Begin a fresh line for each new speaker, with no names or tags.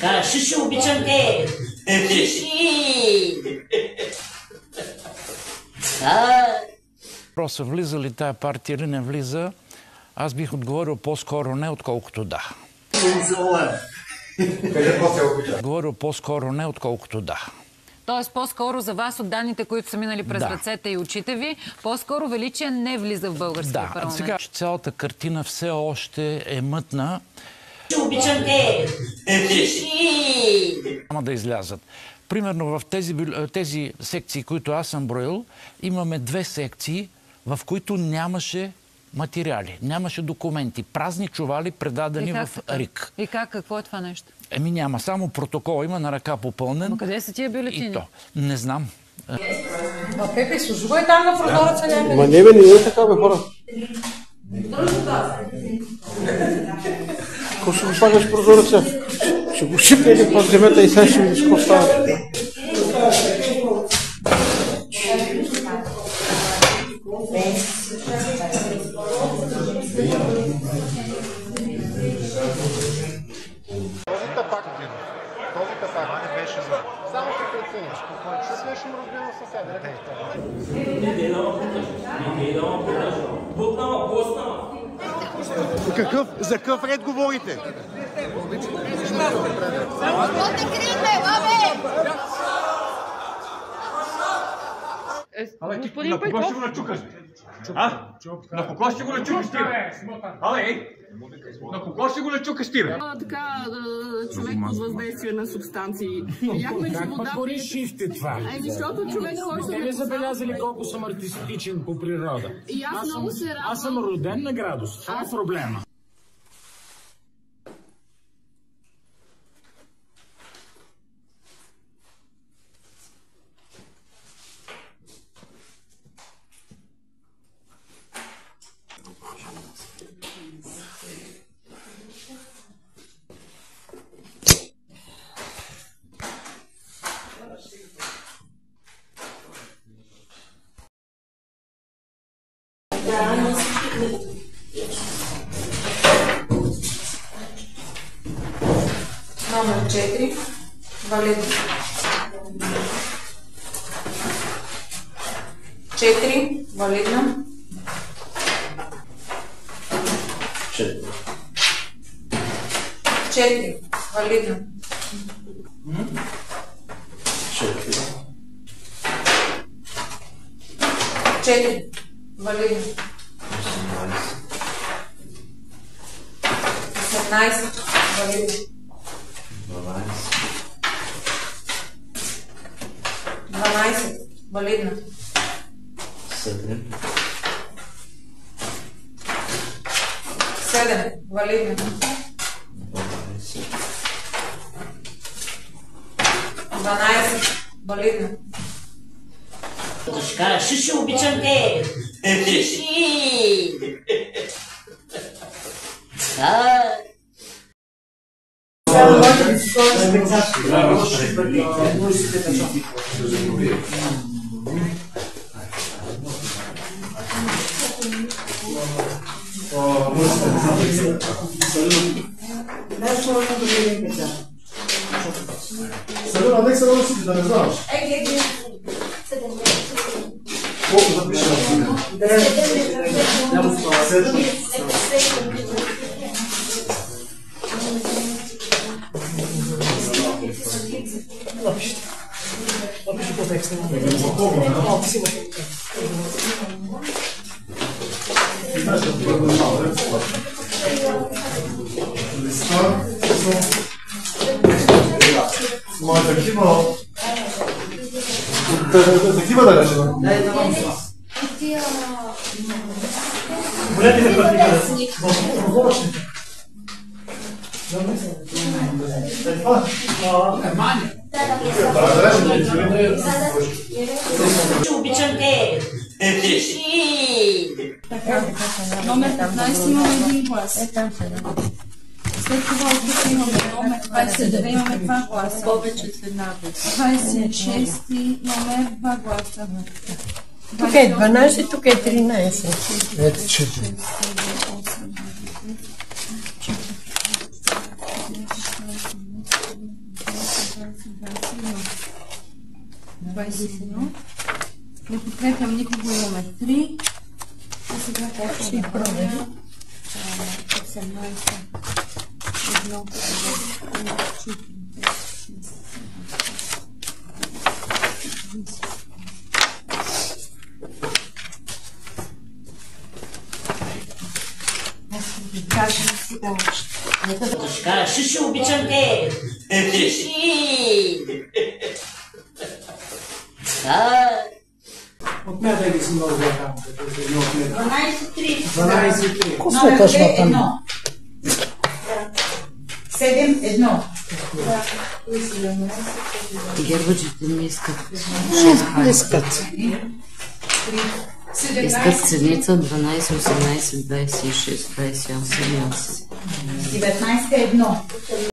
Дъчка, шиши, обичам те! Шиши!
Въпроса влиза ли тая партия или не влиза, аз бих отговорил по-скоро не, отколкото да. Говорил по-скоро не, отколкото да.
Тоест по-скоро за вас от данните, които са минали през ръцете и очите ви, по-скоро Величие не влиза в българския парламент.
Сега цялата картина все още е мътна.
Обичам те!
Няма да излязат. Примерно в тези секции, които аз съм броил, имаме 2 секции, в които нямаше материали, нямаше документи, празни чували, предадени в РИК.
И как? Какво е това нещо?
Няма, само протокол има на ръка попълнен.
Но къде са тия бюлетини?
И то. Не знам.
Пепе, служба там на прозореца някъде.
Ма не е така, бе, хора. Какво ще го слагаш в прозореца? Ще го шипне един път земята и сега ще видиш какво става.
Този капак не беше за... Само се прецениш. Защото нещо му разбил съседа. За какъв ред говорите?
На кого ще го начукаш? На кого ще го начукаш ти? На кого ще го начукаш ти?
Така, човек под въздействие на субстанции. Видяхме, че вода...
Гори шифте това.
Защото човек, който...
Не ли забелязали колко съм артистичен по природа?
И аз много се радвам.
Аз съм роден на градус. Това е проблема.
Номер 4. Валидно. 4. Валидно. 4. Валидно. 4. Валидно. 18. Валидно. 12. Валидно. 7. Валидно. 12. Валидно.
Дъчка, шиши, обичам те! Шиши!
Салют, а нека се носи, да не знаш. Колко запиша на сега? 7. Напиши по текста. Такива да речем. Болете ли практиката?
Обичам те!
Номер 15 имаме един глас. След това оттук имаме номер 22, имаме 2 гласа. Повече с една без. 26 номер 2 гласа.
Тук е 12, тук е 13.
Ето 4.
Не подкрепям никого, имаме 3. И сега какво ще правя? 18, 1, 4,
Точка, шиши, обичам те. Шиши.
Отмятай ги си много там.
12-3.
12-3.
Какво сме точно там?
7-1.
Гербаджите не искат.
Не искат.
Искат седмица 12, 18, 26, 28, 28.
19-1.